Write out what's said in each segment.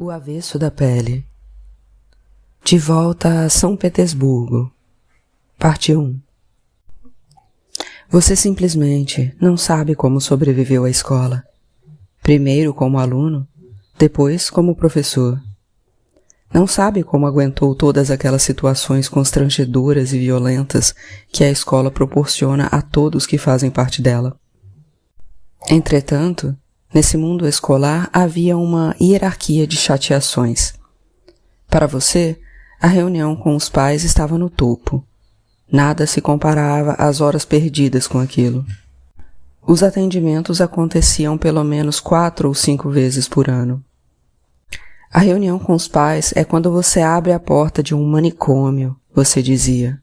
O avesso da pele. De volta a São Petersburgo. Parte 1. Você simplesmente não sabe como sobreviveu à escola. Primeiro como aluno, depois como professor. Não sabe como aguentou todas aquelas situações constrangedoras e violentas que a escola proporciona a todos que fazem parte dela. Entretanto, nesse mundo escolar havia uma hierarquia de chateações. Para você, a reunião com os pais estava no topo. Nada se comparava às horas perdidas com aquilo. Os atendimentos aconteciam pelo menos 4 ou 5 vezes por ano. A reunião com os pais é quando você abre a porta de um manicômio, você dizia.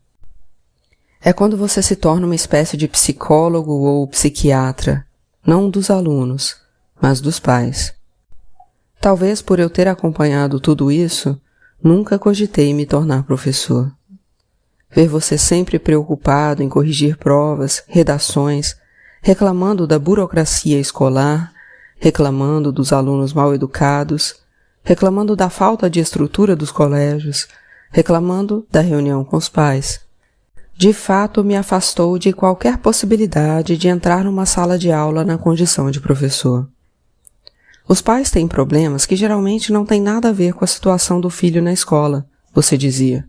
É quando você se torna uma espécie de psicólogo ou psiquiatra, não dos alunos, mas dos pais. Talvez por eu ter acompanhado tudo isso, nunca cogitei me tornar professor. Ver você sempre preocupado em corrigir provas, redações, reclamando da burocracia escolar, reclamando dos alunos mal educados, reclamando da falta de estrutura dos colégios, reclamando da reunião com os pais. De fato, me afastou de qualquer possibilidade de entrar numa sala de aula na condição de professor. Os pais têm problemas que geralmente não têm nada a ver com a situação do filho na escola, você dizia.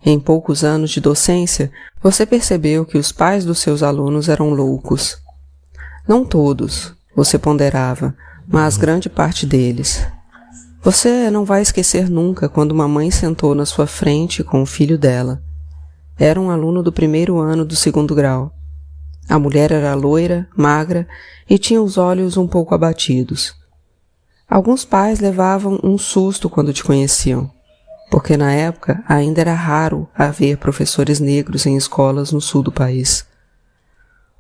Em poucos anos de docência, você percebeu que os pais dos seus alunos eram loucos. Não todos, você ponderava, mas grande parte deles. Você não vai esquecer nunca quando uma mãe sentou na sua frente com o filho dela. Era um aluno do 1º ano do 2º grau. A mulher era loira, magra e tinha os olhos um pouco abatidos. Alguns pais levavam um susto quando te conheciam, porque na época ainda era raro haver professores negros em escolas no sul do país.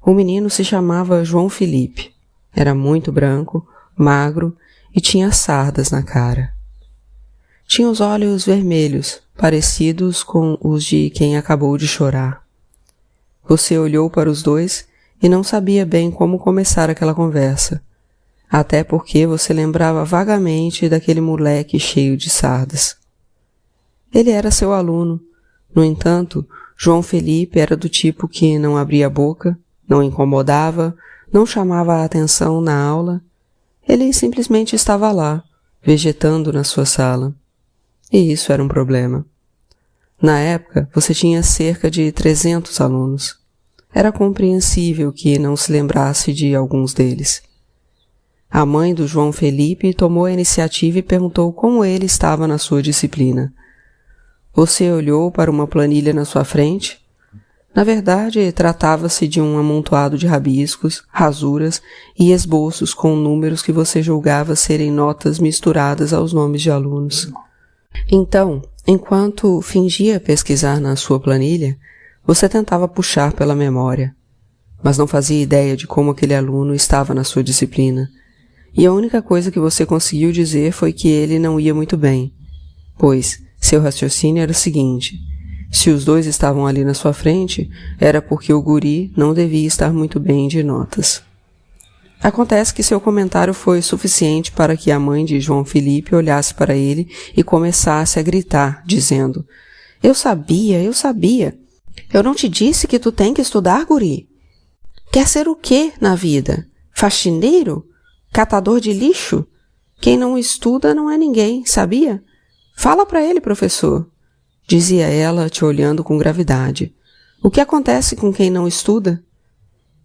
O menino se chamava João Felipe. Era muito branco, magro e tinha sardas na cara. Tinha os olhos vermelhos, parecidos com os de quem acabou de chorar. Você olhou para os dois e não sabia bem como começar aquela conversa, até porque você lembrava vagamente daquele moleque cheio de sardas. Ele era seu aluno. No entanto, João Felipe era do tipo que não abria a boca, não incomodava, não chamava a atenção na aula. Ele simplesmente estava lá, vegetando na sua sala. E isso era um problema. Na época, você tinha cerca de 300 alunos. Era compreensível que não se lembrasse de alguns deles. A mãe do João Felipe tomou a iniciativa e perguntou como ele estava na sua disciplina. Você olhou para uma planilha na sua frente? Na verdade, tratava-se de um amontoado de rabiscos, rasuras e esboços com números que você julgava serem notas misturadas aos nomes de alunos. Então, enquanto fingia pesquisar na sua planilha, você tentava puxar pela memória, mas não fazia ideia de como aquele aluno estava na sua disciplina, e a única coisa que você conseguiu dizer foi que ele não ia muito bem, pois seu raciocínio era o seguinte: se os dois estavam ali na sua frente, era porque o guri não devia estar muito bem de notas. Acontece que seu comentário foi suficiente para que a mãe de João Felipe olhasse para ele e começasse a gritar, dizendo: Eu sabia! Eu não te disse que tu tem que estudar, guri? Quer ser o quê na vida? Faxineiro? Catador de lixo? Quem não estuda não é ninguém, sabia? Fala para ele, professor, dizia ela, te olhando com gravidade. O que acontece com quem não estuda?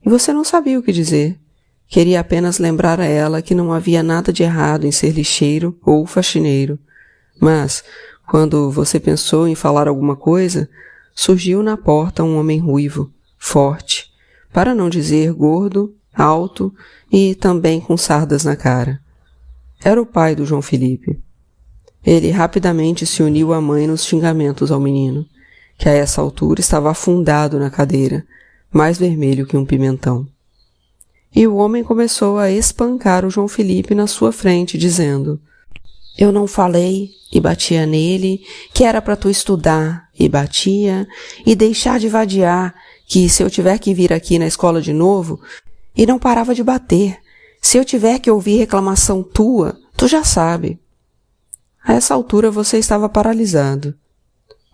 E você não sabia o que dizer. Queria apenas lembrar a ela que não havia nada de errado em ser lixeiro ou faxineiro. Mas, quando você pensou em falar alguma coisa, surgiu na porta um homem ruivo, forte, para não dizer gordo, alto e também com sardas na cara. Era o pai do João Felipe. Ele rapidamente se uniu à mãe nos xingamentos ao menino, que a essa altura estava afundado na cadeira, mais vermelho que um pimentão. E o homem começou a espancar o João Felipe na sua frente, dizendo: Eu não falei, e batia nele, que era para tu estudar, e batia, e deixar de vadiar, que se eu tiver que vir aqui na escola de novo, e não parava de bater. Se eu tiver que ouvir reclamação tua, tu já sabe. A essa altura você estava paralisado.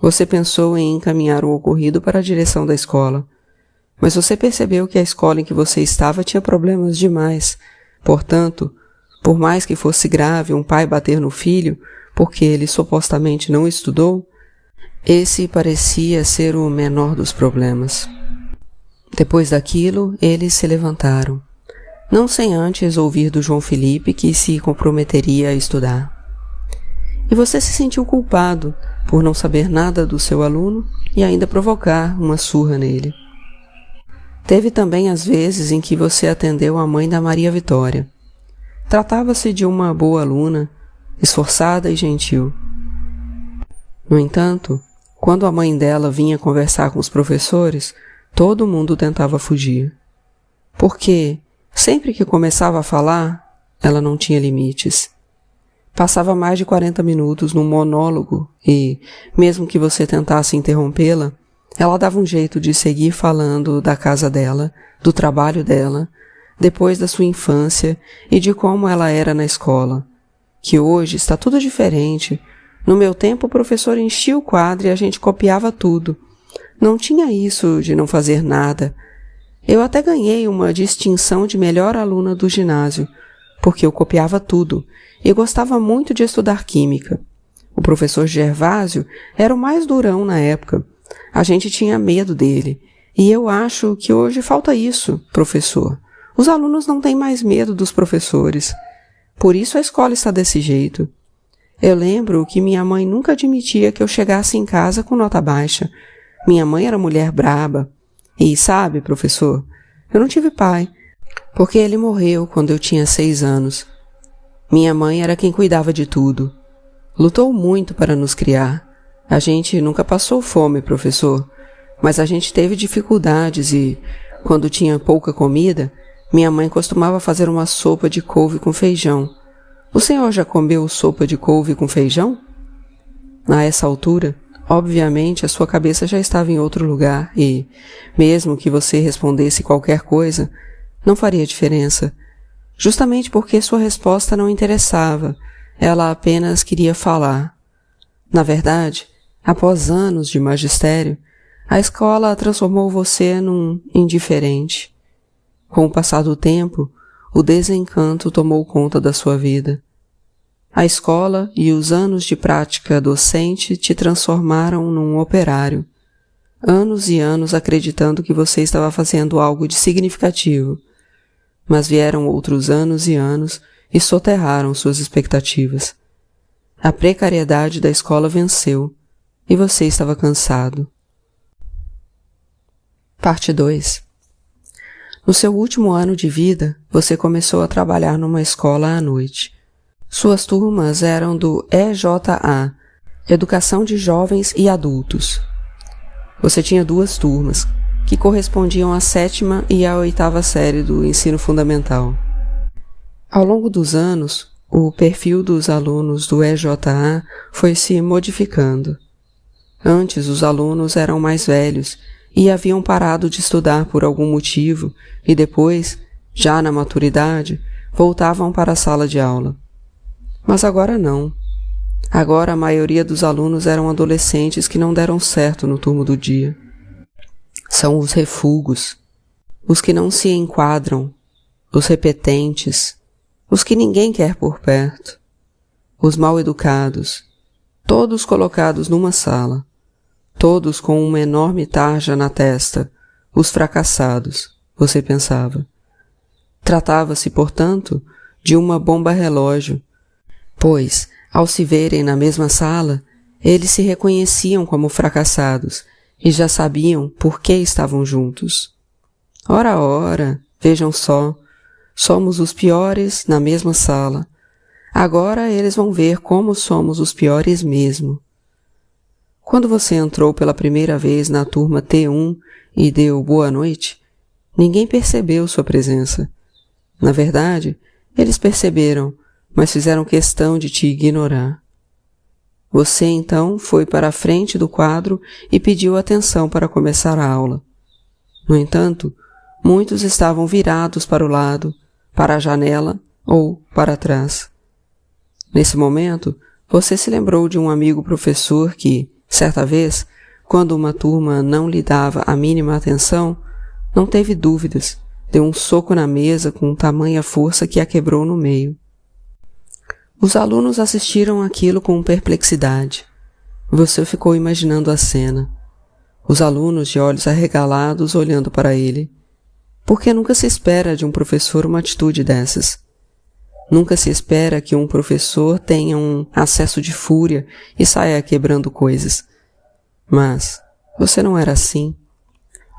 Você pensou em encaminhar o ocorrido para a direção da escola, mas você percebeu que a escola em que você estava tinha problemas demais. Portanto, por mais que fosse grave um pai bater no filho porque ele supostamente não estudou, esse parecia ser o menor dos problemas. Depois daquilo, eles se levantaram, não sem antes ouvir do João Felipe que se comprometeria a estudar. E você se sentiu culpado por não saber nada do seu aluno e ainda provocar uma surra nele. Teve também as vezes em que você atendeu a mãe da Maria Vitória. Tratava-se de uma boa aluna, esforçada e gentil. No entanto, quando a mãe dela vinha conversar com os professores, todo mundo tentava fugir. Porque, sempre que começava a falar, ela não tinha limites. Passava mais de 40 minutos num monólogo e, mesmo que você tentasse interrompê-la, ela dava um jeito de seguir falando da casa dela, do trabalho dela, depois da sua infância e de como ela era na escola. Que hoje está tudo diferente. No meu tempo o professor enchia o quadro e a gente copiava tudo. Não tinha isso de não fazer nada. Eu até ganhei uma distinção de melhor aluna do ginásio, porque eu copiava tudo e gostava muito de estudar química. O professor Gervásio era o mais durão na época. A gente tinha medo dele. E eu acho que hoje falta isso, professor. Os alunos não têm mais medo dos professores. Por isso a escola está desse jeito. Eu lembro que minha mãe nunca admitia que eu chegasse em casa com nota baixa. Minha mãe era mulher braba. E sabe, professor, eu não tive pai, porque ele morreu quando eu tinha 6 anos. Minha mãe era quem cuidava de tudo. Lutou muito para nos criar. A gente nunca passou fome, professor, mas a gente teve dificuldades e, quando tinha pouca comida, minha mãe costumava fazer uma sopa de couve com feijão. O senhor já comeu sopa de couve com feijão? A essa altura, obviamente, a sua cabeça já estava em outro lugar e, mesmo que você respondesse qualquer coisa, não faria diferença. Justamente porque sua resposta não interessava, ela apenas queria falar. Na verdade, após anos de magistério, a escola transformou você num indiferente. Com o passar do tempo, o desencanto tomou conta da sua vida. A escola e os anos de prática docente te transformaram num operário. Anos e anos acreditando que você estava fazendo algo de significativo. Mas vieram outros anos e anos e soterraram suas expectativas. A precariedade da escola venceu e você estava cansado. Parte 2. No seu último ano de vida, você começou a trabalhar numa escola à noite. Suas turmas eram do EJA, Educação de Jovens e Adultos. Você tinha 2 turmas, que correspondiam à 7ª e à 8ª série do ensino fundamental. Ao longo dos anos, o perfil dos alunos do EJA foi se modificando. Antes, os alunos eram mais velhos e haviam parado de estudar por algum motivo e depois, já na maturidade, voltavam para a sala de aula. Mas agora não. Agora a maioria dos alunos eram adolescentes que não deram certo no turno do dia. São os refugos, os que não se enquadram, os repetentes, os que ninguém quer por perto, os mal-educados, todos colocados numa sala, todos com uma enorme tarja na testa, os fracassados, você pensava. Tratava-se, portanto, de uma bomba-relógio, pois, ao se verem na mesma sala, eles se reconheciam como fracassados e já sabiam por que estavam juntos. Ora, ora, vejam só, somos os piores na mesma sala. Agora eles vão ver como somos os piores mesmo. Quando você entrou pela primeira vez na turma T1 e deu boa noite, ninguém percebeu sua presença. Na verdade, eles perceberam, mas fizeram questão de te ignorar. Você, então, foi para a frente do quadro e pediu atenção para começar a aula. No entanto, muitos estavam virados para o lado, para a janela ou para trás. Nesse momento, Você se lembrou de um amigo professor que, certa vez, quando uma turma não lhe dava a mínima atenção, não teve dúvidas, deu um soco na mesa com tamanha força que a quebrou no meio. Os alunos assistiram aquilo com perplexidade. Você ficou imaginando a cena. Os alunos de olhos arregalados olhando para ele. Porque nunca se espera de um professor uma atitude dessas. Nunca se espera que um professor tenha um acesso de fúria e saia quebrando coisas. Mas você não era assim.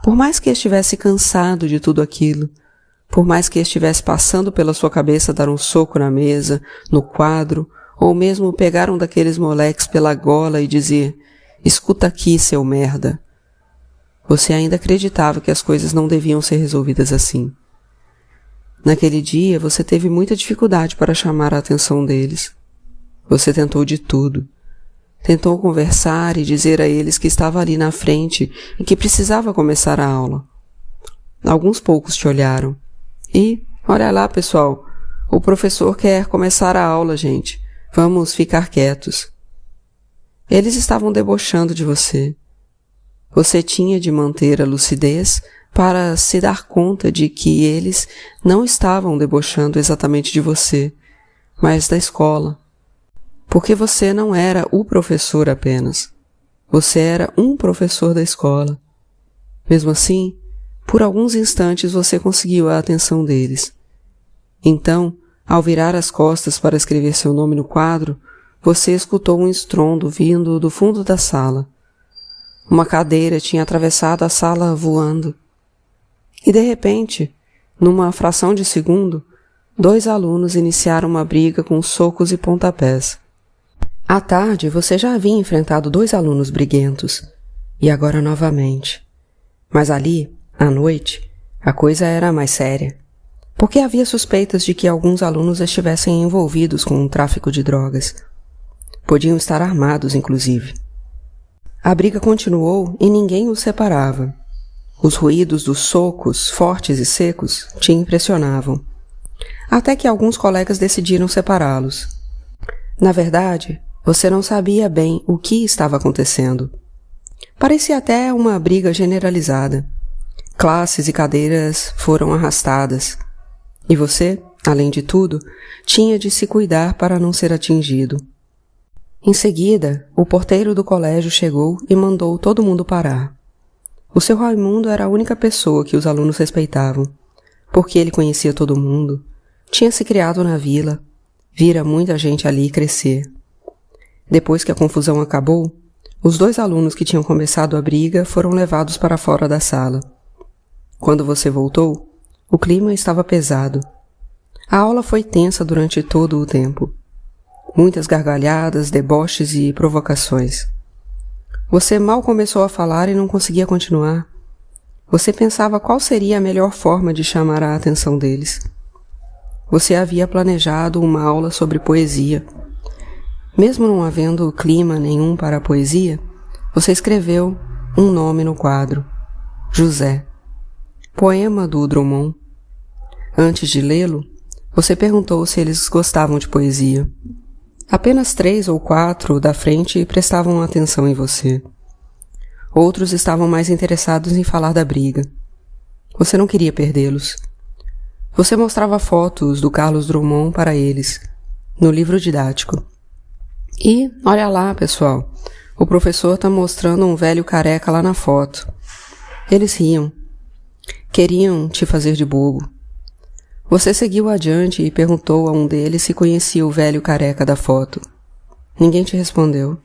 Por mais que estivesse cansado de tudo aquilo, por mais que estivesse passando pela sua cabeça dar um soco na mesa, no quadro, ou mesmo pegar um daqueles moleques pela gola e dizer: "Escuta aqui, seu merda", você ainda acreditava que as coisas não deviam ser resolvidas assim. Naquele dia, você teve muita dificuldade para chamar a atenção deles. Você tentou de tudo. Tentou conversar e dizer a eles que estava ali na frente e que precisava começar a aula. Alguns poucos te olharam. E, olha lá, pessoal, o professor quer começar a aula, gente. Vamos ficar quietos. Eles estavam debochando de você. Você tinha de manter a lucidez para se dar conta de que eles não estavam debochando exatamente de você, mas da escola. Porque você não era o professor apenas. Você era um professor da escola. Mesmo assim, por alguns instantes você conseguiu a atenção deles. Então, ao virar as costas para escrever seu nome no quadro, você escutou um estrondo vindo do fundo da sala. Uma cadeira tinha atravessado a sala voando. E de repente, numa fração de segundo, 2 alunos iniciaram uma briga com socos e pontapés. À tarde, você já havia enfrentado 2 alunos briguentos, e agora novamente. Mas ali, à noite, a coisa era mais séria, porque havia suspeitas de que alguns alunos estivessem envolvidos com o tráfico de drogas. Podiam estar armados, inclusive. A briga continuou e ninguém os separava. Os ruídos dos socos, fortes e secos, te impressionavam. Até que alguns colegas decidiram separá-los. Na verdade, você não sabia bem o que estava acontecendo. Parecia até uma briga generalizada. Classes e cadeiras foram arrastadas. E você, além de tudo, tinha de se cuidar para não ser atingido. Em seguida, o porteiro do colégio chegou e mandou todo mundo parar. O seu Raimundo era a única pessoa que os alunos respeitavam, porque ele conhecia todo mundo, tinha se criado na vila, vira muita gente ali crescer. Depois que a confusão acabou, os 2 alunos que tinham começado a briga foram levados para fora da sala. Quando você voltou, o clima estava pesado. A aula foi tensa durante todo o tempo. Muitas gargalhadas, deboches e provocações. Você mal começou a falar e não conseguia continuar. Você pensava qual seria a melhor forma de chamar a atenção deles. Você havia planejado uma aula sobre poesia. Mesmo não havendo clima nenhum para a poesia, você escreveu um nome no quadro: José. Poema do Drummond. Antes de lê-lo, você perguntou se eles gostavam de poesia. Apenas 3 ou 4 da frente prestavam atenção em você. Outros estavam mais interessados em falar da briga. Você não queria perdê-los. Você mostrava fotos do Carlos Drummond para eles, no livro didático. E, olha lá, pessoal, o professor está mostrando um velho careca lá na foto. Eles riam. Queriam te fazer de bobo. Você seguiu adiante e perguntou a um deles se conhecia o velho careca da foto. Ninguém te respondeu.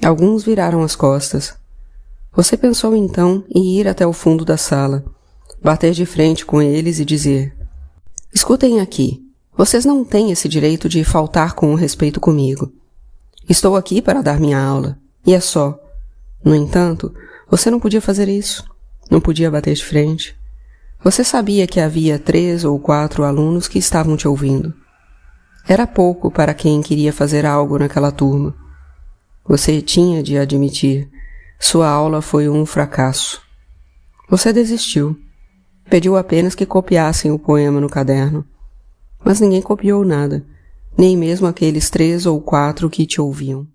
Alguns viraram as costas. Você pensou então em ir até o fundo da sala, bater de frente com eles e dizer: "Escutem aqui, vocês não têm esse direito de faltar com o respeito comigo. Estou aqui para dar minha aula, e é só. No entanto, você não podia fazer isso, não podia bater de frente. Você sabia que havia 3 ou 4 alunos que estavam te ouvindo. Era pouco para quem queria fazer algo naquela turma. Você tinha de admitir, sua aula foi um fracasso. Você desistiu. Pediu apenas que copiassem o poema no caderno. Mas ninguém copiou nada. nem mesmo aqueles 3 ou 4 que te ouviam.